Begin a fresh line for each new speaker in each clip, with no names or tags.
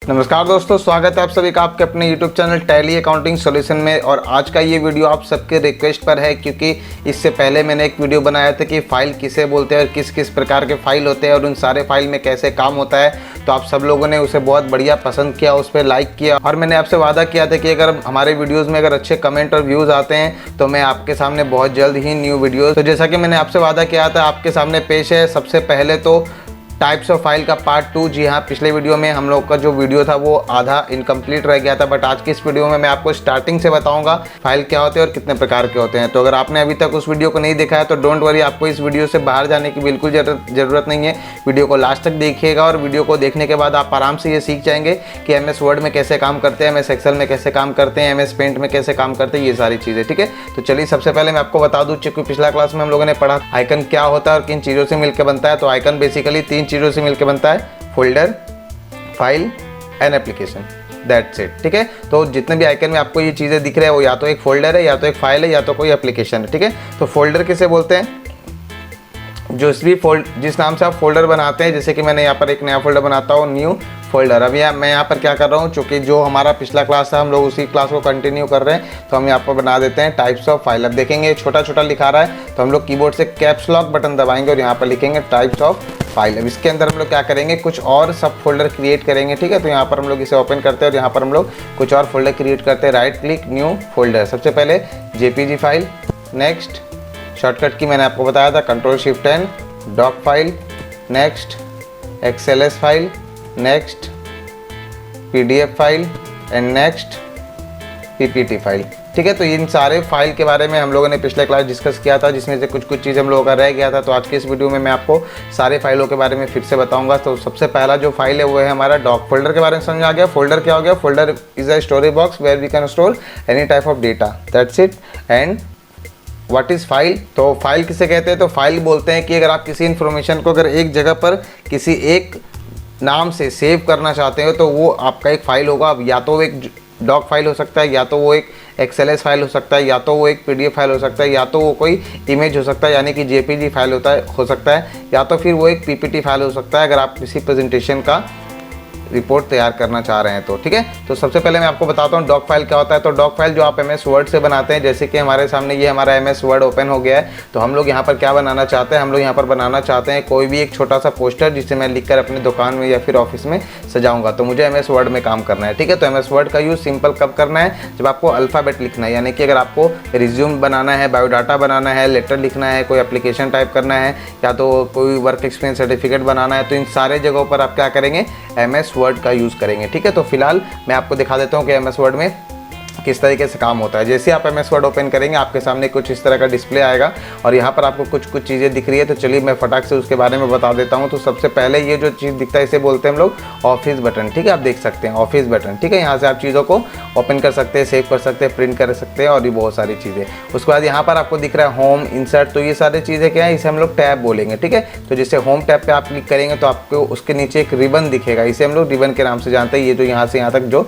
नमस्कार दोस्तों, स्वागत है आप सभी का आपके अपने YouTube channel tally accounting solution में। और आज का ये वीडियो आप सबके रिक्वेस्ट पर है, क्योंकि इससे पहले मैंने एक वीडियो बनाया था कि फ़ाइल किसे बोलते हैं और किस किस प्रकार के फ़ाइल होते हैं और उन सारे फाइल में कैसे काम होता है। तो आप सब लोगों ने उसे बहुत बढ़िया पसंद किया, उस पर लाइक किया और मैंने आपसे वादा किया था कि अगर हमारे वीडियोज़ में अगर अच्छे कमेंट और व्यूज़ आते हैं तो मैं आपके सामने बहुत जल्द ही न्यू वीडियो, तो जैसा कि मैंने आपसे वादा किया था, आपके सामने पेश है। सबसे पहले तो टाइप्स ऑफ फाइल का पार्ट 2। जी हाँ, पिछले वीडियो में हम लोग का जो वीडियो था वो आधा इनकम्प्लीट रह गया था, बट आज की इस वीडियो में मैं आपको स्टार्टिंग से बताऊंगा फाइल क्या होते हैं और कितने प्रकार के होते हैं। तो अगर आपने अभी तक उस वीडियो को नहीं देखा है तो डोंट वरी, आपको इस वीडियो से बाहर जाने की बिल्कुल ज़रूरत नहीं है। वीडियो को लास्ट तक देखिएगा और वीडियो को देखने के बाद आप आराम से ये सीख जाएंगे कि MS वर्ड में कैसे काम करते हैं, MS एक्सेल में कैसे काम करते हैं, MS पेंट में कैसे काम करते हैं, ये सारी चीज़ें। ठीक है, तो चलिए सबसे पहले मैं आपको बता दूँ, क्योंकि पिछला क्लास में हम लोगों ने पढ़ा आइकन क्या होता है और किन चीज़ों से मिलकर बनता है। तो आइकन बेसिकली 3 चीज़ों से मिलकर बनता है: folder, file and application. That's it. ठीक है, तो जितने भी आइकन में आपको ये चीज़ें दिख रहे हैं वो या तो एक फोल्डर है, या तो एक फाइल है, या तो कोई एप्लीकेशन है। ठीक है, तो फोल्डर किसे बोलते हैं? जिस नाम से आप फोल्डर बनाते हैं, जैसे कि मैंने यहाँ पर एक नया फोल्डर बनाता हूँ, न्यू फोल्डर। अब मैं यहाँ पर क्या कर रहा हूँ, चूँकि जो हमारा पिछला क्लास था हम लोग उसी क्लास को कंटिन्यू कर रहे हैं, तो हम यहाँ पर बना देते हैं टाइप्स ऑफ फाइल। अब देखेंगे छोटा छोटा लिखा रहा है, तो हम लोग कीबोर्ड से कैप्स लॉक बटन दबाएंगे और यहाँ पर लिखेंगे टाइप्स ऑफ फाइल। अब इसके अंदर हम लोग क्या करेंगे, कुछ और सब फोल्डर क्रिएट करेंगे। ठीक है, तो यहाँ पर हम लोग इसे ओपन करते हैं और यहाँ पर हम लोग कुछ और फोल्डर क्रिएट करते हैं। Right click, new folder. सबसे पहले JPG फाइल, नेक्स्ट शॉर्टकट की मैंने आपको बताया था Ctrl+Shift+N, doc file, next XLS file, next PDF file and next PPT file. ठीक है, तो इन सारे फाइल के बारे में हम लोगों ने पिछले क्लास डिस्कस किया था, जिसमें से कुछ चीज़ हम लोगों का रह गया था। तो आज के इस वीडियो में मैं आपको सारे फाइलों के बारे में फिर से बताऊंगा। तो सबसे पहला जो फाइल है वो है हमारा डॉक। फोल्डर के बारे में समझ आ गया। फोल्डर क्या हो गया? Folder is a storage box where we can store any type of data, that's it. And what is file? तो फाइल किसे कहते हैं? तो फाइल बोलते हैं कि अगर आप किसी इन्फॉर्मेशन को अगर एक जगह पर किसी एक नाम से सेव करना चाहते हो तो वो आपका एक फ़ाइल होगा। अब या तो वो एक डॉक फाइल हो सकता है, या तो वो एक XLS फाइल हो सकता है, या तो वो एक PDF फाइल हो सकता है, या तो वो कोई इमेज हो सकता है यानी कि JPG फाइल हो सकता है, या तो फिर वो एक PPT फाइल हो सकता है अगर आप किसी प्रेजेंटेशन का रिपोर्ट तैयार करना चाह रहे हैं तो। ठीक है, तो सबसे पहले मैं आपको बताता हूँ डॉक फाइल क्या होता है। तो डॉक फाइल जो आप MS वर्ड से बनाते हैं, जैसे कि हमारे सामने ये हमारा MS वर्ड ओपन हो गया है, तो हम लोग यहाँ पर क्या बनाना चाहते हैं? हम लोग यहाँ पर बनाना चाहते हैं कोई भी एक छोटा सा पोस्टर जिसे मैं लिखकर अपने दुकान में या फिर ऑफिस में सजाऊंगा। तो मुझे MS वर्ड में काम करना है। ठीक है, तो MS वर्ड का यूज़ सिंपल कब करना है? जब आपको अल्फ़ाबेट लिखना है, यानी कि अगर आपको रिज्यूम बनाना है, बायोडाटा बनाना है, लेटर लिखना है, कोई एप्लीकेशन टाइप करना है, या तो कोई वर्क एक्सपीरियंस सर्टिफिकेट बनाना है, तो इन सारे जगहों पर आप क्या करेंगे? MS वर्ड का यूज़ करेंगे। ठीक है, तो फिलहाल मैं आपको दिखा देता हूँ कि MS वर्ड में किस तरीके से काम होता है। जैसे आप MS वर्ड ओपन करेंगे आपके सामने कुछ इस तरह का डिस्प्ले आएगा और यहाँ पर आपको कुछ चीज़ें दिख रही है। तो चलिए मैं फटाक से उसके बारे में बता देता हूँ। तो सबसे पहले ये जो चीज़ दिखता है इसे बोलते हैं हम लोग ऑफिस बटन। ठीक है, आप देख सकते हैं ऑफिस बटन। ठीक है, यहाँ से आप चीज़ों को ओपन कर सकते हैं, सेव कर सकते हैं, प्रिंट कर सकते हैं और ये बहुत सारी चीज़ें। उसके बाद यहाँ पर आपको दिख रहा है होम, इंसर्ट। तो ये सारी चीज़ें क्या है, इसे हम लोग टैब बोलेंगे। ठीक है, तो जैसे होम टैब पे आप क्लिक करेंगे तो आपको उसके नीचे एक रिबन दिखेगा, इसे हम लोग रिबन के नाम से जानते हैं। ये जो यहाँ से यहाँ तक जो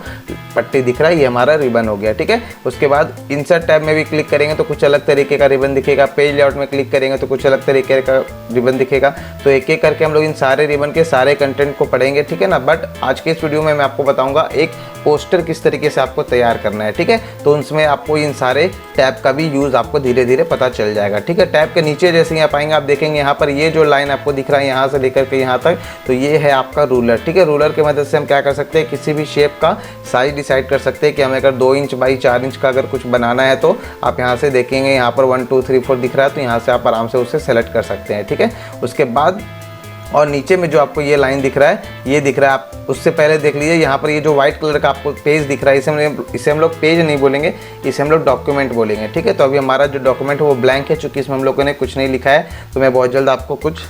पट्टी दिख रहा है ये हमारा रिबन हो गया। ठीक है, उसके बाद इंसर्ट टैब में भी क्लिक करेंगे तो कुछ अलग तरीके का रिबन दिखेगा। पेज लेआउट में क्लिक करेंगे तो कुछ अलग तरीके का रिबन दिखेगा। तो एक एक करके हम लोग इन सारे रिबन के सारे कंटेंट को पढ़ेंगे। ठीक है ना, बट आज के इस वीडियो में मैं आपको बताऊंगा एक पोस्टर किस तरीके से आपको तैयार करना है। ठीक है, तो उसमें आपको इन सारे टैब का भी यूज़ आपको धीरे धीरे पता चल जाएगा। ठीक है, टैब के नीचे जैसे यहाँ पाएंगे आप देखेंगे यहाँ पर ये जो लाइन आपको दिख रहा है यहाँ से लेकर के यहाँ तक, तो ये है आपका रूलर। ठीक है, रूलर की मदद से हम क्या कर सकते हैं, किसी भी शेप का साइज डिसाइड कर सकते हैं कि हमें अगर 2 इंच बाई 4 इंच का अगर कुछ बनाना है तो आप यहाँ से देखेंगे यहाँ पर 1 2 3 4 दिख रहा है, तो यहाँ से आप आराम से उसे सेलेक्ट कर सकते हैं। ठीक है, उसके बाद और नीचे में जो आपको ये लाइन दिख रहा है, ये दिख रहा है, आप उससे पहले देख लीजिए यहाँ पर ये जो व्हाइट कलर का आपको पेज दिख रहा है, इसे हम लोग पेज नहीं बोलेंगे, इसे हम लोग डॉक्यूमेंट बोलेंगे। ठीक है, तो अभी हमारा जो डॉक्यूमेंट है वो ब्लैंक है, चूँकि इसमें हम लोगों ने कुछ नहीं लिखा है। तो मैं बहुत जल्द आपको कुछ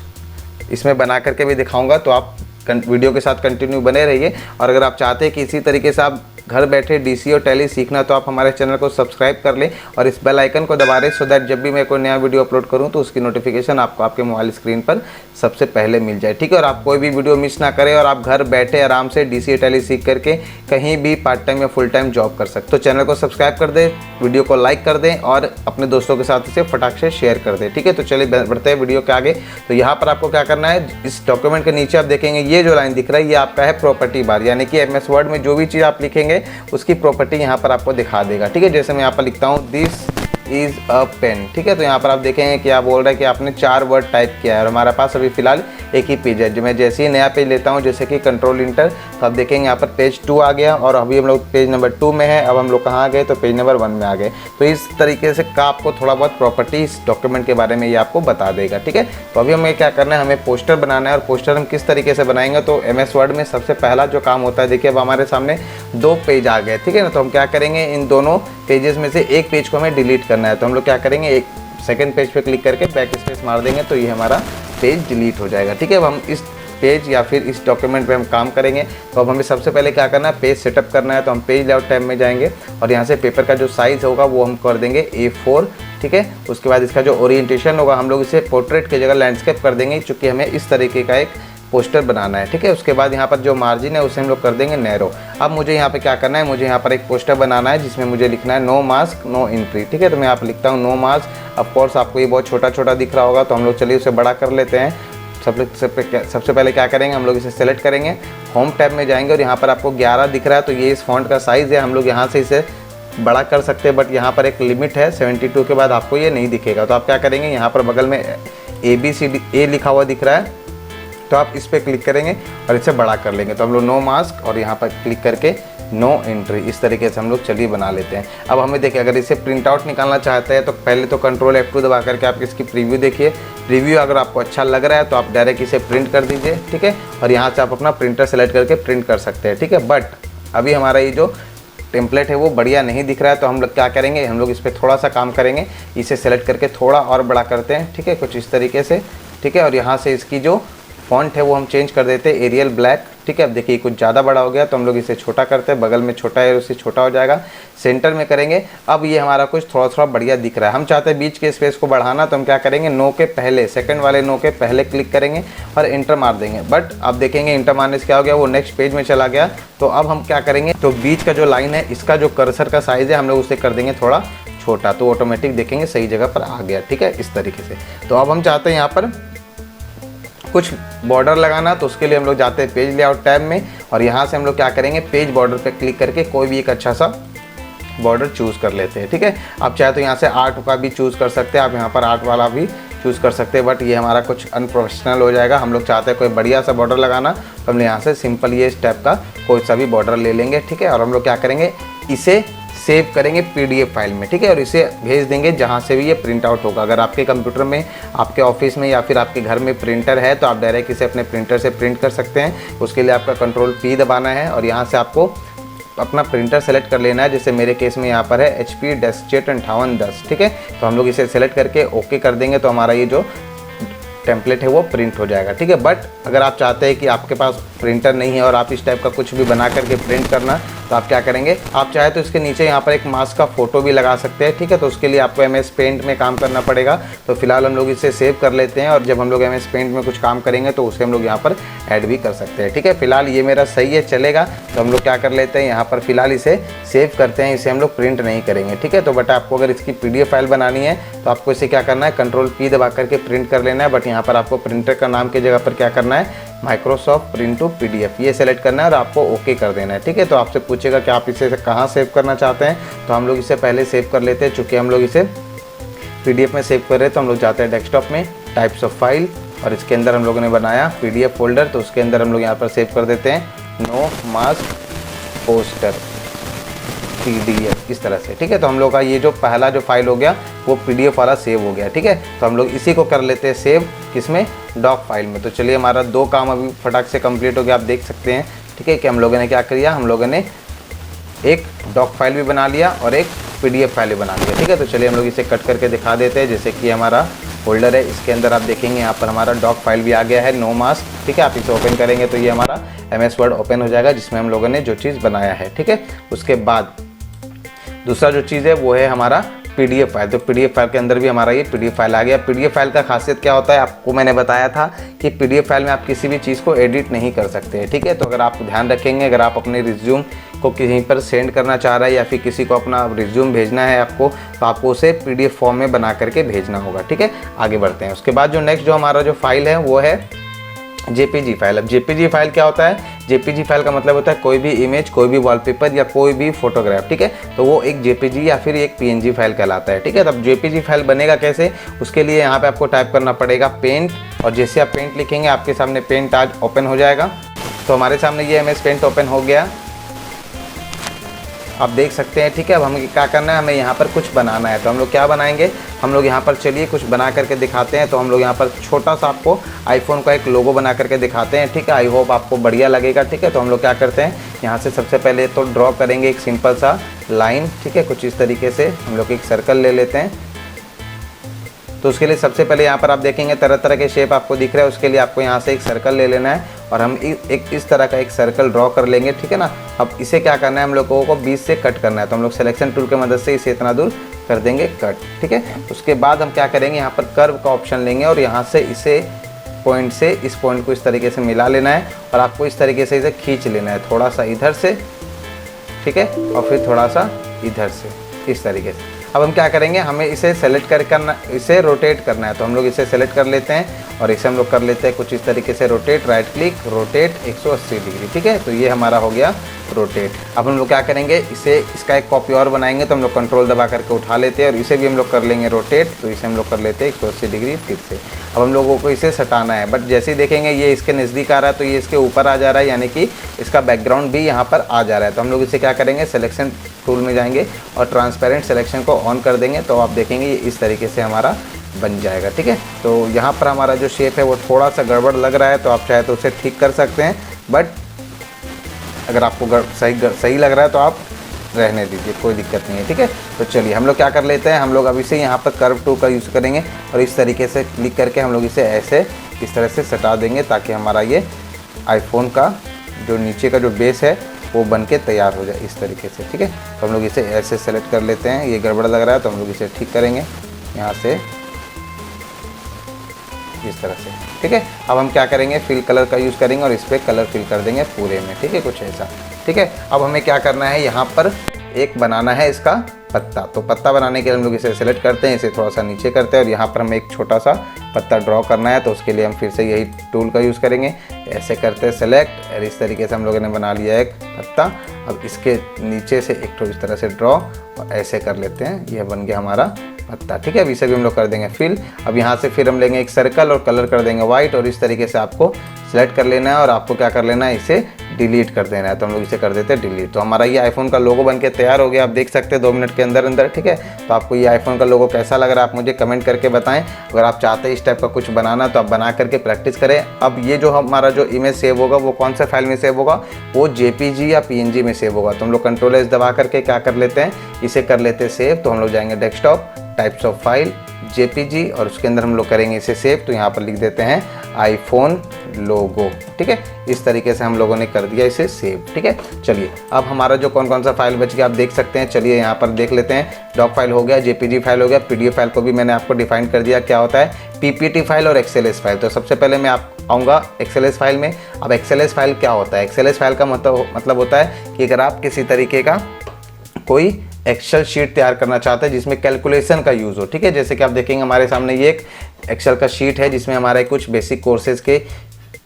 इसमें बना करके भी दिखाऊँगा, तो आप वीडियो के साथ कंटिन्यू बने रहिए। और अगर आप चाहते हैं कि इसी तरीके से आप घर बैठे डीसी और टैली सीखना तो आप हमारे चैनल को सब्सक्राइब कर लें और इस बेल आइकन को दबा दें, सो दैट जब भी मैं कोई नया वीडियो अपलोड करूं तो उसकी नोटिफिकेशन आपको आपके मोबाइल स्क्रीन पर सबसे पहले मिल जाए, ठीक है। और आप कोई भी वीडियो मिस ना करें और आप घर बैठे आराम से डीसी टैली सीख करके कहीं भी पार्ट टाइम या फुल टाइम जॉब कर सकते। तो चैनल को सब्सक्राइब कर दें, वीडियो को लाइक कर दें और अपने दोस्तों के साथ इसे फटाक से शेयर कर दें, ठीक है। तो चलिए बढ़ते हैं वीडियो के आगे। तो यहाँ पर आपको क्या करना है, इस डॉक्यूमेंट के नीचे आप देखेंगे ये जो लाइन दिख रहा है ये आपका है प्रॉपर्टी बार, यानी कि एमएस वर्ड में जो भी चीज़ आप लिखेंगे उसकी प्रॉपर्टी यहाँ पर आपको दिखा देगा, ठीक है। जैसे मैं यहाँ पर लिखता हूँ दिस इज़ अ पेन, ठीक है। तो यहाँ पर आप देखेंगे कि आप बोल रहे हैं कि आपने 4 वर्ड टाइप किया है और हमारे पास अभी फिलहाल एक ही पेज है। जो मैं जैसे ही नया पेज लेता हूँ जैसे कि कंट्रोल इंटर, तो आप देखेंगे यहाँ पर पेज 2 आ गया और अभी हम लोग पेज नंबर 2 में है। अब हम लोग कहाँ आ गए, तो पेज नंबर 1 में आ गए। तो इस तरीके से का आपको थोड़ा बहुत प्रॉपर्टी इस डॉक्यूमेंट के बारे में ये आपको बता देगा, ठीक है। तो अभी हमें क्या करना है, हमें पोस्टर बनाना है और पोस्टर हम किस तरीके से बनाएंगे, तो एमएस वर्ड में सबसे पहला जो काम होता है, देखिए अब हमारे सामने 2 पेज आ गए, ठीक है ना। तो हम क्या करेंगे, इन दोनों पेजेस में से एक पेज को हमें डिलीट करना है। तो हम लोग क्या करेंगे, एक सेकंड पेज पे क्लिक करके बैक स्पेस मार देंगे तो ये हमारा पेज डिलीट हो जाएगा, ठीक है। अब हम इस पेज या फिर इस डॉक्यूमेंट पे हम काम करेंगे। तो अब हमें सबसे पहले क्या करना है, पेज सेटअप करना है। तो हम पेज लेआउट टैब में जाएंगे और यहाँ से पेपर का जो साइज़ होगा वो हम कर देंगे A4, ठीक है। उसके बाद इसका जो ओरिएंटेशन होगा हम लोग इसे पोर्ट्रेट की जगह लैंडस्केप कर देंगे, चूँकि हमें इस तरीके का एक पोस्टर बनाना है, ठीक है। उसके बाद यहाँ पर जो मार्जिन है उसे हम लोग कर देंगे नैरो। अब मुझे यहाँ पे क्या करना है, मुझे यहाँ पर एक पोस्टर बनाना है जिसमें मुझे लिखना है नो मास्क नो एंट्री, ठीक है। तो मैं यहाँ पर लिखता हूँ नो मास्क। ऑफ कोर्स आपको ये बहुत छोटा छोटा दिख रहा होगा, तो हम लोग चलिए उसे बड़ा कर लेते हैं। सबसे पहले क्या करेंगे, हम लोग इसे सेलेक्ट करेंगे, होम टैब में जाएंगे और यहाँ पर आपको 11 दिख रहा है, तो ये इस फॉन्ट का साइज़ है। हम लोग यहाँ से इसे बड़ा कर सकते हैं, बट यहाँ पर एक लिमिट है, 72 के बाद आपको ये नहीं दिखेगा। तो आप क्या करेंगे, यहाँ पर बगल में ABCD A लिखा हुआ दिख रहा है, तो आप इस पर क्लिक करेंगे और इसे बड़ा कर लेंगे। तो हम लोग नो मास्क और यहाँ पर क्लिक करके नो एंट्री, इस तरीके से हम लोग चलिए बना लेते हैं। अब हमें देखिए, अगर इसे प्रिंट आउट निकालना चाहते हैं तो पहले तो कंट्रोल F2 दबा करके आप इसकी प्रीव्यू देखिए। प्रीव्यू अगर आपको अच्छा लग रहा है तो आप डायरेक्ट इसे प्रिंट कर दीजिए, ठीक है। और यहाँ से आप अपना प्रिंटर सेलेक्ट करके प्रिंट कर सकते हैं, ठीक है। बट अभी हमारा ये जो टेम्पलेट है वो बढ़िया नहीं दिख रहा है, तो हम लोग क्या करेंगे, हम लोग इस पर थोड़ा सा काम करेंगे। इसे सेलेक्ट करके थोड़ा और बड़ा करते हैं, ठीक है, कुछ इस तरीके से, ठीक है। और यहाँ से इसकी जो फॉन्ट है वो हम चेंज कर देते हैं एरियल ब्लैक, ठीक है। अब देखिए कुछ ज़्यादा बड़ा हो गया, तो हम लोग इसे छोटा करते हैं, बगल में छोटा है उससे छोटा हो जाएगा, सेंटर में करेंगे। अब ये हमारा कुछ थोड़ा थोड़ा बढ़िया दिख रहा है। हम चाहते हैं बीच के स्पेस को बढ़ाना, तो हम क्या करेंगे, नो के पहले, सेकंड वाले नो के पहले क्लिक करेंगे और इंटर मार देंगे। बट अब देखेंगे इंटर मारने से क्या हो गया, वो नेक्स्ट पेज में चला गया। तो अब हम क्या करेंगे, तो बीच का जो लाइन है इसका जो कर्सर का साइज़ है हम लोग उसे कर देंगे थोड़ा छोटा, तो ऑटोमेटिक देखेंगे सही जगह पर आ गया, ठीक है, इस तरीके से। तो अब हम चाहते हैं यहाँ पर कुछ बॉर्डर लगाना, तो उसके लिए हम लोग जाते हैं पेज लेआउट टैब में और यहाँ से हम लोग क्या करेंगे, पेज बॉर्डर पे क्लिक करके कोई भी एक अच्छा सा बॉर्डर चूज़ कर लेते हैं, ठीक है। आप चाहे तो यहाँ से आर्ट का भी चूज़ कर सकते हैं, आप यहाँ पर आर्ट वाला भी चूज़ कर सकते हैं, बट ये हमारा कुछ अनप्रोफेशनल हो जाएगा। हम लोग चाहते हैं कोई बढ़िया सा बॉर्डर लगाना, तो हम यहाँ से सिंपल ये इस टाइप का कोई सा भी बॉर्डर ले लेंगे, ठीक है। और हम लोग क्या करेंगे, इसे सेव करेंगे PDF फाइल में, ठीक है। और इसे भेज देंगे जहाँ से भी ये प्रिंट आउट होगा। अगर आपके कंप्यूटर में, आपके ऑफिस में या फिर आपके घर में प्रिंटर है तो आप डायरेक्ट इसे अपने प्रिंटर से प्रिंट कर सकते हैं। उसके लिए आपका कंट्रोल P दबाना है और यहाँ से आपको अपना प्रिंटर सेलेक्ट कर लेना है। जैसे मेरे केस में यहाँ पर है HP डेस्कजेट 5810, ठीक है। तो हम लोग इसे सेलेक्ट करके ओके कर देंगे, तो हमारा ये जो टेम्पलेट है वो प्रिंट हो जाएगा, ठीक है। बट अगर आप चाहते हैं कि आपके पास प्रिंटर नहीं है और आप इस टाइप का कुछ भी बना करके प्रिंट करना, तो आप क्या करेंगे, आप चाहे तो इसके नीचे यहाँ पर एक मास्क का फोटो भी लगा सकते हैं, ठीक है। तो उसके लिए आपको MS पेंट में काम करना पड़ेगा। तो फिलहाल हम लोग इसे सेव कर लेते हैं और जब हम लोग MS पेंट में कुछ काम करेंगे तो उसे हम लोग यहाँ पर ऐड भी कर सकते हैं, ठीक है। फिलहाल ये मेरा सही है, चलेगा। तो हम लोग क्या कर लेते हैं, यहाँ पर फिलहाल इसे सेव करते हैं, इसे हम लोग प्रिंट नहीं करेंगे, ठीक है। तो बट आपको अगर इसकी PDF फाइल बनानी है तो आपको इसे क्या करना है, कंट्रोल P दबा करके प्रिंट कर लेना है। बट यहाँ पर आपको प्रिंटर का नाम की जगह पर क्या करना है, माइक्रोसॉफ्ट प्रिंट टू PDF ये सेलेक्ट करना है और आपको ओके कर देना है, ठीक है। तो आपसे पूछेगा कि आप इसे कहाँ सेव करना चाहते हैं, तो हम लोग इसे पहले सेव कर लेते हैं। चूँकि हम लोग इसे PDF में सेव कर रहे हैं, तो हम लोग जाते हैं डेस्कटॉप में, टाइप्स ऑफ फाइल, और इसके अंदर हम लोगों ने बनाया PDF फोल्डर, तो उसके अंदर हम लोग यहाँ पर सेव कर देते हैं नो मास्क पोस्टर PDF, इस तरह से, ठीक है। तो हम लोग का ये जो पहला जो फाइल हो गया वो PDF वाला सेव हो गया, ठीक है। तो हम लोग इसी को कर लेते हैं सेव, किसमें, डॉक फाइल में। तो चलिए हमारा 2 काम अभी फटाक से कंप्लीट हो गया, आप देख सकते हैं, ठीक है, कि हम लोगों ने क्या किया, हम लोगों ने एक डॉक फाइल भी बना लिया और एक PDF फाइल भी बना लिया, ठीक है। तो चलिए हम लोग इसे कट करके दिखा देते हैं। जैसे कि हमारा फोल्डर है, इसके अंदर आप देखेंगे यहाँ पर हमारा डॉक फाइल भी आ गया है, नो मास्क। ठीक है, आप इसे ओपन करेंगे तो ये हमारा MS वर्ड ओपन हो जाएगा जिसमें हम लोगों ने जो चीज़ बनाया है। ठीक है, उसके बाद दूसरा जो चीज़ है वो है हमारा PDF फाइल। तो PDF फाइल के अंदर भी हमारा ये PDF फाइल आ गया। PDF फाइल का खासियत क्या होता है, आपको मैंने बताया था कि PDF फाइल में आप किसी भी चीज़ को एडिट नहीं कर सकते। ठीक है, तो अगर आप ध्यान रखेंगे, अगर आप अपने रिज्यूम को कहीं पर सेंड करना चाह रहे हैं या फिर किसी को अपना रिज्यूम भेजना है आपको, तो आपको उसे PDF फॉर्म में बना करके भेजना होगा। ठीक है, आगे बढ़ते हैं। उसके बाद जो नेक्स्ट जो हमारा जो फाइल है वो है JPG फाइल। अब JPG फाइल क्या होता है, JPG फाइल का मतलब होता है कोई भी इमेज, कोई भी वॉलपेपर या कोई भी फोटोग्राफ। ठीक है, तो वो एक JPG या फिर एक PNG फाइल कहलाता है। ठीक है, तब JPG फाइल बनेगा कैसे, उसके लिए यहाँ पे आपको टाइप करना पड़ेगा पेंट, और जैसे आप पेंट लिखेंगे आपके सामने पेंट आज ओपन हो जाएगा। तो हमारे सामने ये MS पेंट ओपन हो गया, आप देख सकते हैं। ठीक है, अब हमें क्या करना है, हमें यहाँ पर कुछ बनाना है। तो हम लोग क्या बनाएंगे, हम लोग यहाँ पर चलिए कुछ बना करके दिखाते हैं। तो हम लोग यहाँ पर छोटा सा आपको आईफोन का एक लोगो बना करके दिखाते हैं। ठीक है, आई होप आपको बढ़िया लगेगा। ठीक है, तो हम लोग क्या करते हैं, यहाँ से सबसे पहले तो ड्रॉ करेंगे एक सिंपल सा लाइन। ठीक है, कुछ इस तरीके से हम लोग एक सर्कल ले लेते हैं। तो उसके लिए सबसे पहले यहाँ पर आप देखेंगे तरह तरह के शेप आपको दिख रहे हैं, उसके लिए आपको यहाँ से एक सर्कल ले लेना है और हम एक इस तरह का एक सर्कल ड्रॉ कर लेंगे। ठीक है ना, अब इसे क्या करना है, हम लोगों को बीच से कट करना है। तो हम लोग सिलेक्शन टूल की मदद से इसे इतना दूर कर देंगे कट। ठीक है, उसके बाद हम क्या करेंगे, यहाँ पर कर्व का ऑप्शन लेंगे और यहाँ से इसे पॉइंट से इस पॉइंट को इस तरीके से मिला लेना है और आपको इस तरीके से इसे खींच लेना है, थोड़ा सा इधर से। ठीक है, और फिर थोड़ा सा इधर से, इस तरीके से। अब हम क्या करेंगे, हमें इसे सेलेक्ट करना, इसे रोटेट करना है। तो हम लोग इसे सेलेक्ट कर लेते हैं और इसे हम लोग कर लेते हैं कुछ इस तरीके से rotate, right click, rotate 180 degree. ठीक है, तो ये हमारा हो गया रोटेट। अब हम लोग क्या करेंगे, इसका एक कॉपी और बनाएंगे। तो हम लोग कंट्रोल दबा करके उठा लेते हैं और इसे भी हम लोग कर लेंगे रोटेट। तो इसे हम लोग कर लेते हैं 180 डिग्री फिर से। अब हम लोगों को इसे सटाना है, बट जैसे ही देखेंगे ये इसके नज़दीक आ रहा है तो ये इसके ऊपर आ जा रहा है, यानी कि इसका बैकग्राउंड भी यहाँ पर आ जा रहा है। तो हम लोग इसे क्या करेंगे, सिलेक्शन टूल में जाएंगे और ट्रांसपेरेंट सिलेक्शन को ऑन कर देंगे। तो आप देखेंगे ये इस तरीके से हमारा बन जाएगा। ठीक है, तो यहाँ पर हमारा जो शेप है वो थोड़ा सा गड़बड़ लग रहा है, तो आप चाहे तो उसे ठीक कर सकते हैं, बट अगर आपको सही लग रहा है तो आप रहने दीजिए, कोई दिक्कत नहीं है। ठीक है, तो चलिए हम लोग क्या कर लेते हैं, हम लोग अभी से यहाँ पर कर्व टूल का यूज़ करेंगे और इस तरीके से क्लिक करके हम लोग इसे ऐसे इस तरह से सटा देंगे ताकि हमारा ये आईफोन का जो नीचे का जो बेस है वो बन के तैयार हो जाए इस तरीके से। ठीक है, तो हम लोग इसे ऐसे सेलेक्ट कर लेते हैं। ये गड़बड़ लग रहा है तो हम लोग इसे ठीक करेंगे यहाँ से इस तरह से। ठीक है, अब हम क्या करेंगे, फिल कलर का यूज़ करेंगे और इस पर कलर फिल कर देंगे पूरे में। ठीक है, कुछ ऐसा। ठीक है, अब हमें क्या करना है, यहाँ पर एक बनाना है इसका पत्ता। तो पत्ता बनाने के लिए हम लोग इसे सेलेक्ट करते हैं, इसे थोड़ा सा नीचे करते हैं और यहाँ पर हमें एक छोटा सा पत्ता ड्रॉ करना है। तो उसके लिए हम फिर से यही टूल का यूज़ करेंगे, ऐसे करते हैं सेलेक्ट और इस तरीके से हम लोगों ने बना लिया एक पत्ता। अब इसके नीचे से एक तो इस तरह से ड्रॉ और ऐसे कर लेते हैं, यह बन गया हमारा पत्ता। ठीक है, अब इसे भी हम लोग कर देंगे फिल। अब यहाँ से फिर हम लेंगे एक सर्कल और कलर कर देंगे वाइट और इस तरीके से आपको सेलेक्ट कर लेना है और आपको क्या कर लेना है, इसे डिलीट कर देना है। तो हम लोग इसे कर देते हैं डिलीट। तो हमारा ये आईफोन का लोगो बन के तैयार हो गया, आप देख सकते हैं 2 मिनट के अंदर अंदर। ठीक है, तो आपको ये आईफोन का लोगो कैसा लग रहा है आप मुझे कमेंट करके बताएं। अगर आप चाहते हैं इस टाइप का कुछ बनाना तो आप बना करके प्रैक्टिस करें। अब ये जो हमारा जो इमेज सेव होगा वो कौन सा फाइल में सेव होगा, वो JPG या PNG में सेव होगा। तो हम लोग कंट्रोल S दबा करके क्या कर लेते हैं, इसे कर लेते हैं सेव। तो हम लोग जाएंगे desktop, types of file, JPG और उसके अंदर हम लोग करेंगे इसे सेव। तो यहाँ पर लिख देते हैं आईफोन लोगो। ठीक है, इस तरीके से हम लोगों ने कर दिया इसे सेव। ठीक है, चलिए अब हमारा जो कौन सा फाइल बच गया आप देख सकते हैं। चलिए यहाँ पर देख लेते हैं, डॉक फाइल हो गया, JPG फाइल हो गया, PDF फाइल को भी मैंने आपको डिफाइन कर दिया क्या होता है, PPT फाइल और XLS फाइल। तो सबसे पहले मैं आऊँगा XLS फाइल में। अब XLS फाइल क्या होता है, XLS फाइल का मतलब होता है कि अगर आप किसी तरीके का कोई एक्सेल शीट तैयार करना चाहते हैं जिसमें कैलकुलेशन का यूज़ हो। ठीक है, जैसे कि आप देखेंगे हमारे सामने ये एक एक्सेल का शीट है जिसमें हमारे कुछ बेसिक कोर्सेज के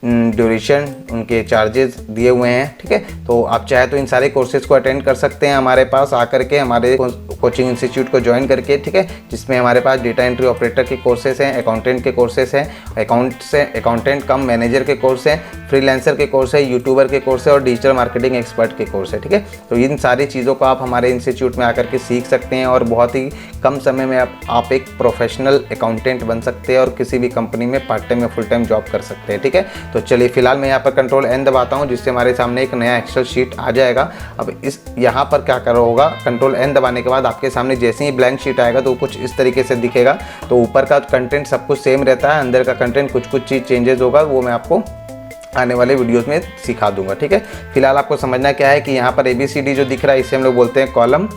ड्यूरेशन, उनके चार्जेस दिए हुए हैं। ठीक है, तो आप चाहे तो इन सारे कोर्सेज को अटेंड कर सकते हैं हमारे पास आकर के, हमारे कोचिंग इंस्टीट्यूट को ज्वाइन करके। ठीक है, जिसमें हमारे पास डेटा एंट्री ऑपरेटर के कोर्सेज हैं, अकाउंटेंट के कोर्सेज हैं, अकाउंटेंट कम मैनेजर के कोर्स हैं, फ्रीलांसर के कोर्स है, यूट्यूबर के कोर्स है और डिजिटल मार्केटिंग एक्सपर्ट के कोर्स है। ठीक है, तो इन सारी चीज़ों को आप हमारे इंस्टीट्यूट में आकर के सीख सकते हैं और बहुत ही कम समय में आप एक प्रोफेशनल अकाउंटेंट बन सकते हैं और किसी भी कंपनी में पार्ट टाइम या फुल टाइम जॉब कर सकते हैं। ठीक है, तो चलिए फिलहाल मैं यहाँ पर कंट्रोल एन दबाता हूँ, जिससे हमारे सामने एक नया एक्सेल शीट आ जाएगा। अब इस यहाँ पर क्या करो होगा, कंट्रोल एन दबाने के बाद आपके सामने जैसे ही ब्लैंक शीट आएगा तो कुछ इस तरीके से दिखेगा। तो ऊपर का कंटेंट सब कुछ सेम रहता है, अंदर का कंटेंट कुछ चीज़ चेंजेस होगा, वो मैं आपको आने वाले वीडियोस में सिखा दूंगा, ठीक है। फिलहाल आपको समझना क्या है कि यहाँ पर ABCD जो दिख रहा है इसे हम लोग बोलते हैं कॉलम,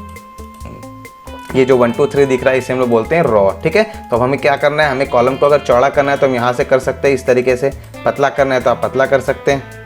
ये जो 1 2 3 दिख रहा है इसे हम लोग बोलते हैं रॉ, ठीक है। तो अब हमें क्या करना है, हमें कॉलम को अगर चौड़ा करना है तो हम यहाँ से कर सकते हैं इस तरीके से, पतला करना है तो आप पतला कर सकते हैं,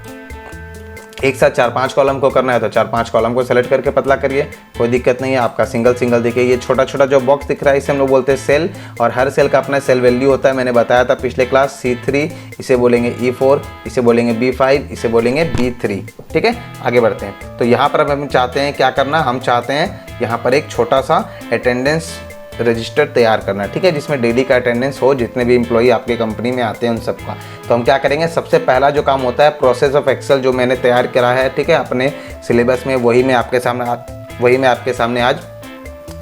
एक साथ 4-5 कॉलम को करना है तो 4-5 कॉलम को सेलेक्ट करके पतला करिए, कोई दिक्कत नहीं है। आपका सिंगल देखिए ये छोटा छोटा जो बॉक्स दिख रहा है इसे हम लोग बोलते हैं सेल, और हर सेल का अपना सेल वैल्यू होता है, मैंने बताया था पिछले क्लास। C3 इसे बोलेंगे E4, इसे बोलेंगे B5, इसे बोलेंगे B3, ठीक है। आगे बढ़ते हैं। तो यहाँ पर अब हम चाहते हैं क्या करना, हम चाहते हैं यहाँ पर एक छोटा सा अटेंडेंस रजिस्टर तैयार करना, ठीक है, जिसमें डेली का अटेंडेंस हो, जितने भी एम्प्लॉई आपके कंपनी में आते हैं उन सबका। तो हम क्या करेंगे, सबसे पहला जो काम होता है प्रोसेस ऑफ एक्सेल, जो मैंने तैयार करा है, ठीक है, अपने सिलेबस में, वही मैं आपके सामने आज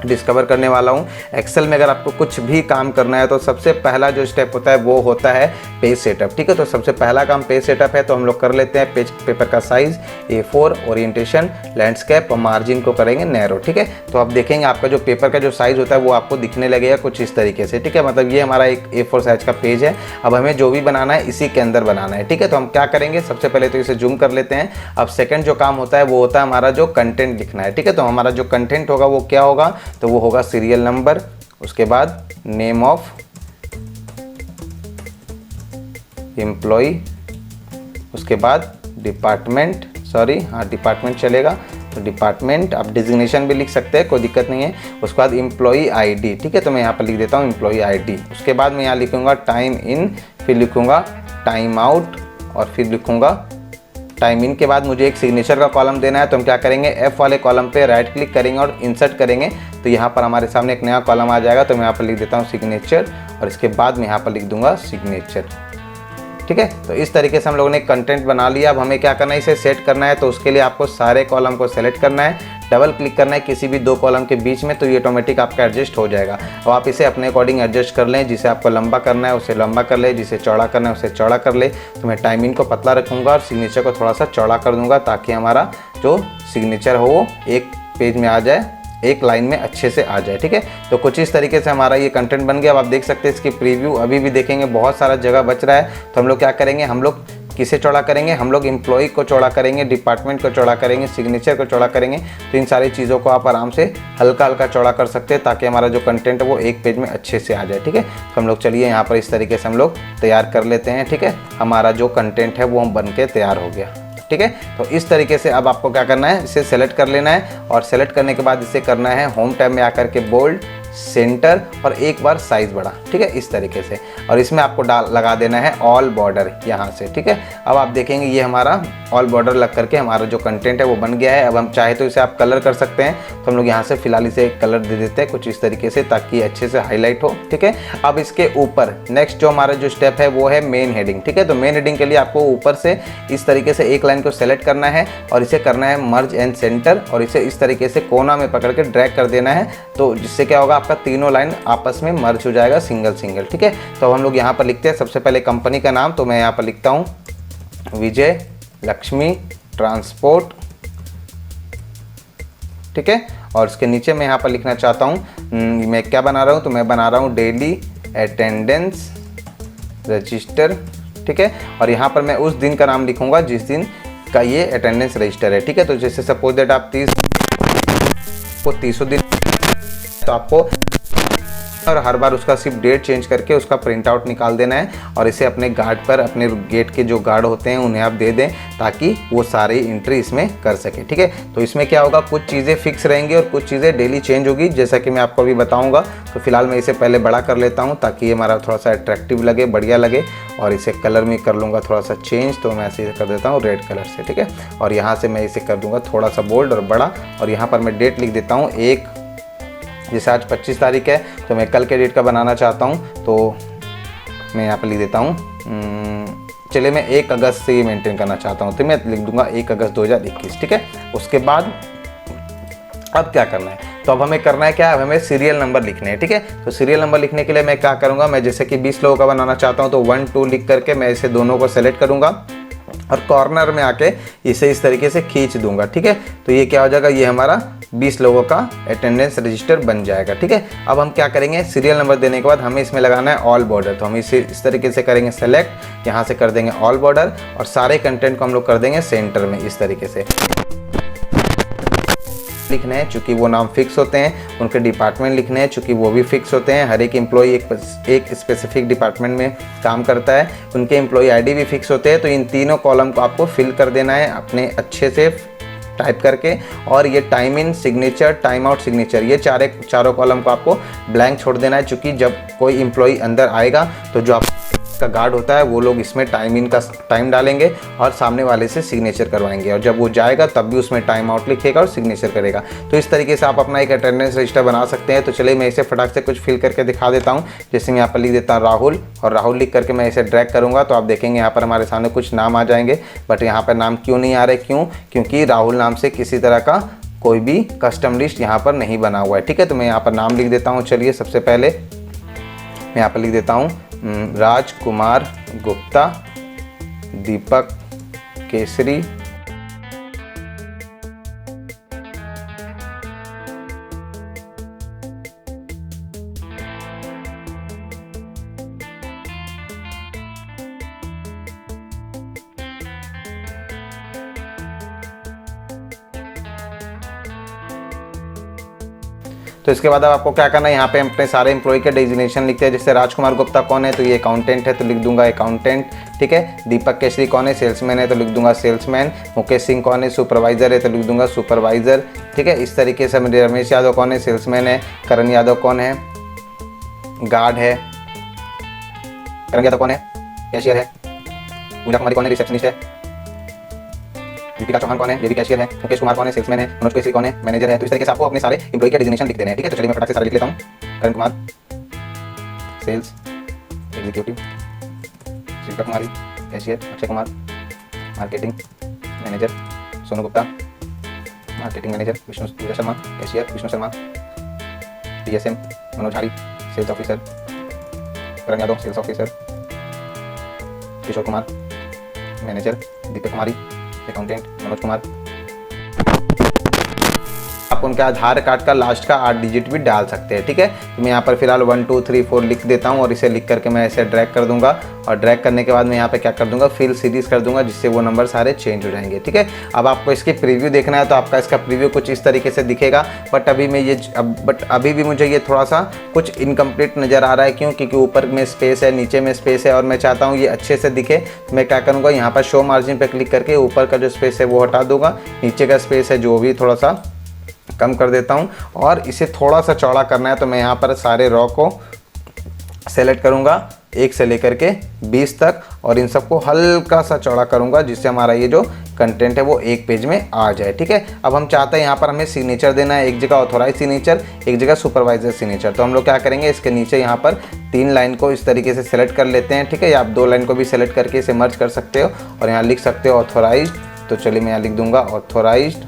डिस्कवर करने वाला हूँ। एक्सेल में अगर आपको कुछ भी काम करना है तो सबसे पहला जो स्टेप होता है वो होता है पेज सेटअप, ठीक है। तो सबसे पहला काम पेज सेटअप है, तो हम लोग कर लेते हैं पेपर का साइज़ A4, ओरिएंटेशन, लैंडस्केप और मार्जिन को करेंगे नैरो, ठीक है। तो आप देखेंगे आपका जो पेपर का जो साइज़ होता है वो आपको दिखने लगेगा कुछ इस तरीके से, ठीक है। मतलब ये हमारा एक A4 साइज़ का पेज है। अब हमें जो भी बनाना है इसी के अंदर बनाना है, ठीक है। तो हम क्या करेंगे, सबसे पहले तो इसे जूम कर लेते हैं। अब सेकेंड जो काम होता है वो होता है हमारा जो कंटेंट लिखना है, ठीक है। तो हमारा जो कंटेंट होगा वो क्या होगा, तो वो होगा सीरियल नंबर, उसके बाद नेम ऑफ एम्प्लॉय, उसके बाद डिपार्टमेंट, डिपार्टमेंट चलेगा तो डिपार्टमेंट, आप डिजिग्नेशन भी लिख सकते हैं, कोई दिक्कत नहीं है। उसके बाद एम्प्लॉय आईडी, ठीक है, तो मैं यहाँ पर लिख देता हूँ एम्प्लॉय आईडी। उसके बाद मैं यहाँ लिखूंगा टाइम इन, फिर लिखूंगा टाइम आउट और फिर लिखूंगा टाइम इन। के बाद मुझे एक सिग्नेचर का कॉलम देना है, तो हम क्या करेंगे, F वाले कॉलम पे राइट क्लिक करेंगे और इंसर्ट करेंगे, तो यहाँ पर हमारे सामने एक नया कॉलम आ जाएगा। तो मैं यहाँ पर लिख देता हूँ सिग्नेचर और इसके बाद मैं यहाँ पर लिख दूंगा सिग्नेचर, ठीक है। तो इस तरीके से हम लोगों ने कंटेंट बना लिया। अब हमें क्या करना है, इसे सेट करना है। तो उसके लिए आपको सारे कॉलम को सेलेक्ट करना है, डबल क्लिक करना है किसी भी 2 कॉलम के बीच में, तो ये ऑटोमेटिक आपका एडजस्ट हो जाएगा। अब आप इसे अपने अकॉर्डिंग एडजस्ट कर लें, जिसे आपको लंबा करना है उसे लंबा कर ले, जिसे चौड़ा करना है उसे चौड़ा कर ले। तो मैं टाइमिंग को पतला रखूँगा और सिग्नेचर को थोड़ा सा चौड़ा कर दूँगा, ताकि हमारा जो सिग्नेचर हो वो एक पेज में आ जाए, एक लाइन में अच्छे से आ जाए, ठीक है। तो कुछ इस तरीके से हमारा ये कंटेंट बन गया। अब आप देख सकते हैं इसकी प्रीव्यू अभी भी देखेंगे, बहुत सारा जगह बच रहा है। तो हम लोग क्या करेंगे, हम लोग किसे चौड़ा करेंगे, हम लोग एम्प्लॉय को चौड़ा करेंगे, डिपार्टमेंट को चौड़ा करेंगे, सिग्नेचर को चौड़ा करेंगे। तो इन सारी चीज़ों को आप आराम से हल्का चौड़ा कर सकते हैं, ताकि हमारा जो कंटेंट है वो एक पेज में अच्छे से आ जाए, ठीक है। तो हम लोग चलिए यहाँ पर इस तरीके से हम लोग तैयार कर लेते हैं, ठीक है। हमारा जो कंटेंट है वो बन के तैयार हो गया, ठीक है। तो इस तरीके से अब आपको क्या करना है, इसे सेलेक्ट कर लेना है और सेलेक्ट करने के बाद इसे करना है होम टैब में आकर के बोल्ड, सेंटर और एक बार साइज बड़ा, ठीक है, इस तरीके से। और इसमें आपको लगा देना है ऑल बॉर्डर यहाँ से, ठीक है। अब आप देखेंगे ये हमारा ऑल बॉर्डर लग करके हमारा जो कंटेंट है वो बन गया है। अब हम चाहे तो इसे आप कलर कर सकते हैं, तो हम लोग यहाँ से फिलहाल इसे एक कलर दे देते हैं कुछ इस तरीके से, ताकि अच्छे से हाईलाइट हो, ठीक है। अब इसके ऊपर नेक्स्ट जो हमारा जो स्टेप है वो है मेन हेडिंग, ठीक है। तो मेन हेडिंग के लिए आपको ऊपर से इस तरीके से एक लाइन को सेलेक्ट करना है और इसे करना है मर्ज एंड सेंटर, और इसे इस तरीके से कोना में पकड़ के ड्रैग कर देना है। तो जिससे क्या होगा, आपका तीनों लाइन आपस में मर्ज हो जाएगा सिंगल, ठीक है। तो अब हम लोग यहाँ पर लिखते हैं सबसे पहले कंपनी का नाम, तो मैं यहाँ पर लिखता हूँ विजय लक्ष्मी ट्रांसपोर्ट, ठीक है। और इसके नीचे मैं यहाँ पर लिखना चाहता हूँ, मैं क्या बना रहा हूँ, तो मैं बना रहा हूँ डेली अटेंडेंस रजिस्टर, ठीक है। और यहाँ पर मैं उस दिन का नाम लिखूँगा जिस दिन का ये अटेंडेंस रजिस्टर है, ठीक है। तो जैसे सपोज दैट आप 30 दिन, तो आपको और हर बार उसका सिर्फ डेट चेंज करके उसका प्रिंट आउट निकाल देना है और इसे अपने गार्ड पर, अपने गेट के जो गार्ड होते हैं उन्हें आप दे दें, ताकि वो सारी एंट्री इसमें कर सके, ठीक है। तो इसमें क्या होगा, कुछ चीज़ें फिक्स रहेंगी और कुछ चीज़ें डेली चेंज होगी, जैसा कि मैं आपको अभी बताऊंगा। तो फिलहाल मैं इसे पहले बड़ा कर लेता हूँ, ताकि ये हमारा थोड़ा सा अट्रैक्टिव लगे, बढ़िया लगे। और इसे कलर में कर लूँगा थोड़ा सा चेंज, तो मैं ऐसे कर देता हूँ रेड कलर से, ठीक है। और यहाँ से मैं इसे कर दूँगा थोड़ा सा बोल्ड और बड़ा, और यहाँ पर मैं डेट लिख देता हूँ एक, जैसे आज 25 तारीख है तो मैं कल के डेट का बनाना चाहता हूँ, तो मैं यहाँ पर लिख देता हूँ, चलिए मैं 1 अगस्त से ये मेंटेन करना चाहता हूँ, तो मैं लिख दूंगा 1 अगस्त 2021, ठीक है। उसके बाद अब क्या करना है, तो अब हमें करना है क्या, अब हमें सीरियल नंबर लिखने हैं, ठीक है। तो सीरियल नंबर लिखने के लिए मैं क्या करूँगा, मैं जैसे कि 20 लोगों का बनाना चाहता हूँ तो 1 2 लिख करके मैं इसे दोनों को सेलेक्ट करूँगा और कॉर्नर में आके इसे इस तरीके से खींच दूंगा, ठीक है। तो ये क्या हो जाएगा, ये हमारा 20 लोगों का अटेंडेंस रजिस्टर बन जाएगा, ठीक है। अब हम क्या करेंगे, सीरियल नंबर देने के बाद हमें इसमें लगाना है ऑल बॉर्डर। तो हम इसे इस तरीके से करेंगे सेलेक्ट, यहाँ से कर देंगे ऑल बॉर्डर और सारे कंटेंट को हम लोग कर देंगे सेंटर में इस तरीके से लिखने हैं, चूंकि वो नाम फिक्स होते हैं। उनके डिपार्टमेंट लिखने हैं, चूंकि वो भी फिक्स होते हैं। हर एक एम्प्लॉय एक स्पेसिफिक डिपार्टमेंट में काम करता है। उनके एम्प्लॉय आईडी भी फिक्स होते हैं। तो इन तीनों कॉलम को आपको फिल कर देना है अपने अच्छे से टाइप करके। और ये time in signature, time out signature, ये चारों कॉलम को आपको ब्लैंक छोड़ देना है, चूँकि जब कोई एम्प्लॉय अंदर आएगा तो जो का गार्ड होता है वो लोग इसमें टाइम इन का टाइम डालेंगे और सामने वाले से सिग्नेचर करवाएंगे, और जब वो जाएगा तब भी उसमें टाइम आउट लिखेगा और सिग्नेचर करेगा। तो इस तरीके से आप अपना एक अटेंडेंस रजिस्टर बना सकते हैं। तो चलिए मैं इसे फटाक से कुछ फिल करके दिखा देता हूँ। जैसे मैं यहाँ पर लिख देता हूँ राहुल, और राहुल लिख करके मैं इसे ड्रैग करूँगा तो आप देखेंगे यहाँ पर हमारे सामने कुछ नाम आ जाएंगे। बट यहाँ पर नाम क्यों नहीं आ रहे, क्योंकि राहुल नाम से किसी तरह का कोई भी कस्टम लिस्ट यहाँ पर नहीं बना हुआ है, ठीक है। तो मैं यहाँ पर नाम लिख देता हूँ। चलिए सबसे पहले मैं यहाँ पर लिख देता हूँ राजकुमार गुप्ता, दीपक केसरी, तो इसके बाद अब आपको क्या करना है, यहाँ पे अपने सारे एम्प्लॉय के डेजिग्नेशन लिखते हैं। जैसे राजकुमार गुप्ता कौन है, तो ये अकाउंटेंट है तो लिख दूंगा अकाउंटेंट, ठीक है। दीपक केसरी कौन है, सेल्समैन है तो लिख दूंगा सेल्समैन। मुकेश सिंह कौन है, सुपरवाइजर है तो लिख दूंगा सुपरवाइजर, ठीक है। इस तरीके से रमेश यादव कौन है, सेल्समैन है। करण यादव कौन है, गार्ड है। करण यादव कौन है, कैशियर है। पूजा कुमारी कौन है, रिसेप्शनिस्ट है। दीपिका चौहान कौन है, ये भी कैशियर है। मुकेश कुमार कौन है, सेल्समैन है। मनोज केसरी कौन है, मैनेजर है। तो इस तरीके से आपको अपने सारे एम्प्लॉय के डेजिग्नेशन लिख देने हैं, ठीक है। तो चलिए मैं फटाक से सारे लिख लेता हूँ। Karan Kumar sales executive, Shilpa Kumari cashier, Akshay Kumar marketing manager, Sonu Gupta marketing manager, Vishnu Puja Sharma cashier, Vishnu Sharma DSM, Manoj Hari sales officer, Karan Yadav sales officer, Kishore Kumar manager, Deepak Kumari accountant, Manoj Kumar. आप उनके आधार कार्ड का लास्ट का 8 डिजिट भी डाल सकते हैं, ठीक है। तो मैं यहाँ पर फिलहाल 1 2 3 4 लिख देता हूँ और इसे लिख करके मैं इसे ड्रैग कर दूंगा। और ड्रैग करने के बाद मैं यहाँ पे क्या कर दूंगा, फिल सीरीज कर दूंगा, जिससे वो नंबर सारे चेंज हो जाएंगे, ठीक है। अब आपको इसकी प्रीव्यू देखना है तो आपका इसका प्रीव्यू कुछ इस तरीके से दिखेगा। बट अभी भी मुझे ये थोड़ा सा कुछ इनकम्प्लीट नज़र आ रहा है। क्यों, क्योंकि ऊपर में स्पेस है, नीचे में स्पेस है और मैं चाहता हूँ ये अच्छे से दिखे। तो मैं क्या करूँगा, यहाँ पर शो मार्जिन पर क्लिक करके ऊपर का जो स्पेस है वो हटा दूंगा, नीचे का स्पेस है जो भी थोड़ा सा कम कर देता हूं और इसे थोड़ा सा चौड़ा करना है। तो मैं यहाँ पर सारे रॉ को सेलेक्ट करूँगा 1 से लेकर के 20 तक और इन सबको हल्का सा चौड़ा करूँगा, जिससे हमारा ये जो कंटेंट है वो एक पेज में आ जाए, ठीक है। अब हम चाहते हैं यहाँ पर हमें सिग्नेचर देना है, एक जगह ऑथोराइज सिग्नेचर, एक जगह सुपरवाइजर सिग्नेचर। तो हम लोग क्या करेंगे, इसके नीचे यहाँ पर 3 लाइन को इस तरीके से सेलेक्ट कर लेते हैं, ठीक है। या आप 2 लाइन को भी सेलेक्ट करके इसे मर्ज कर सकते हो और यहाँ लिख सकते हो ऑथोराइज। तो चलिए मैं यहाँ लिख दूंगा ऑथोराइज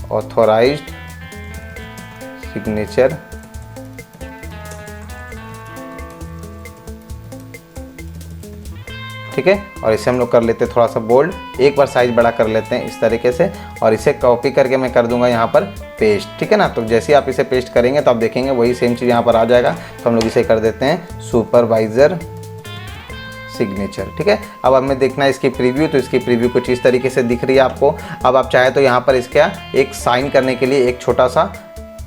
ऑथोराइज्ड सिग्नेचर, ठीक है। और इसे हम लोग कर लेते हैं थोड़ा सा बोल्ड, एक बार साइज बड़ा कर लेते हैं इस तरीके से और इसे कॉपी करके मैं कर दूंगा यहाँ पर पेस्ट, ठीक है ना। तो जैसे ही आप इसे पेस्ट करेंगे तो आप देखेंगे वही सेम चीज़ यहाँ पर आ जाएगा। तो हम लोग इसे कर देते हैं सुपरवाइजर सिग्नेचर, ठीक है। अब हमें देखना है इसकी प्रीव्यू। तो इसकी प्रीव्यू कुछ इस तरीके से दिख रही है आपको। अब आप चाहे तो यहाँ पर इसका एक साइन करने के लिए एक छोटा सा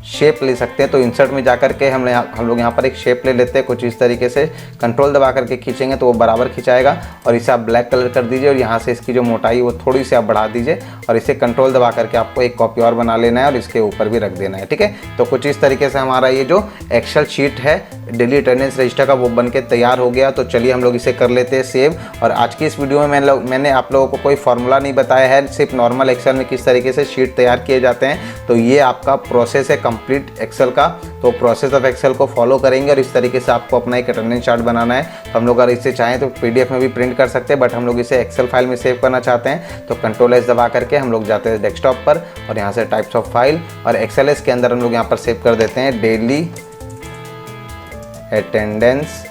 शेप ले सकते हैं। तो इंसर्ट में जाकर के हम लोग यहाँ पर एक शेप ले लेते हैं कुछ इस तरीके से। कंट्रोल दबा करके खींचेंगे तो वो बराबर खिंचाएगा और इसे आप ब्लैक कलर कर दीजिए और यहाँ से इसकी जो मोटाई वो थोड़ी सी आप बढ़ा दीजिए और इसे कंट्रोल दबा करके आपको एक कॉपी और बना लेना है और इसके ऊपर भी रख देना है, ठीक है। तो कुछ इस तरीके से हमारा ये जो एक्सेल शीट है डेली अटेंडेंस रजिस्टर का वो बन के तैयार हो गया। तो चलिए हम लोग इसे कर लेते हैं सेव। और आज की इस वीडियो में मैंने आप लोगों को कोई फार्मूला नहीं बताया है, सिर्फ नॉर्मल एक्सेल में किस तरीके से शीट तैयार किए जाते हैं। तो ये आपका प्रोसेस है कंप्लीट एक्सेल का। तो प्रोसेस ऑफ एक्सेल को फॉलो करेंगे और इस तरीके से आपको अपना एक अटेंडेंस चार्ट बनाना है। तो हम लोग अगर इसे चाहें तो PDF में भी प्रिंट कर सकते हैं, बट हम लोग इसे एक्सेल फाइल में सेव करना चाहते हैं। तो Ctrl+S दबा करके हम लोग जाते हैं डेस्कटॉप पर और यहाँ से टाइप्स ऑफ फाइल और XLS के अंदर हम लोग यहाँ पर सेव कर देते हैं डेली अटेंडेंस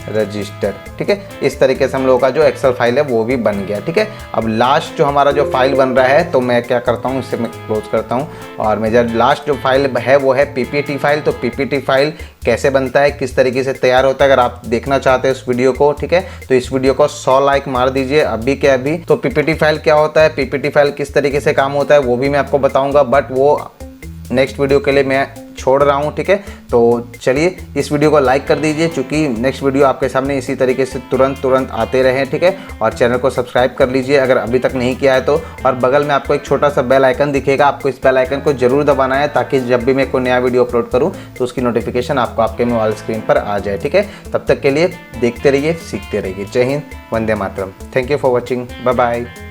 रजिस्टर। ठीक है, इस तरीके से हम लोगों का जो एक्सेल फाइल है वो भी बन गया। ठीक है, अब लास्ट जो हमारा जो फाइल बन रहा है, तो मैं क्या करता हूँ, इसे मैं क्लोज करता हूँ और मेरा लास्ट जो फाइल है वो है PPT फाइल। तो PPT फाइल कैसे बनता है, किस तरीके से तैयार होता है, अगर आप देखना चाहते हैं इस वीडियो को, ठीक है, तो इस वीडियो को 100 लाइक मार दीजिए अभी के अभी। तो PPT फाइल क्या होता है, PPT फाइल किस तरीके से काम होता है वो भी मैं आपको बताऊँगा, बट वो नेक्स्ट वीडियो के लिए मैं छोड़ रहा हूँ। ठीक है, तो चलिए इस वीडियो को लाइक कर दीजिए, क्योंकि नेक्स्ट वीडियो आपके सामने इसी तरीके से तुरंत आते रहें। ठीक है, और चैनल को सब्सक्राइब कर लीजिए अगर अभी तक नहीं किया है तो। और बगल में आपको एक छोटा सा बेल आइकन दिखेगा, आपको इस बेल आइकन को जरूर दबाना है, ताकि जब भी मैं कोई नया वीडियो अपलोड करूँ तो उसकी नोटिफिकेशन आपको आपके मोबाइल स्क्रीन पर आ जाए। ठीक है, तब तक के लिए देखते रहिए, सीखते रहिए। जय हिंद, वंदे मातरम। Thank you for watching, bye bye.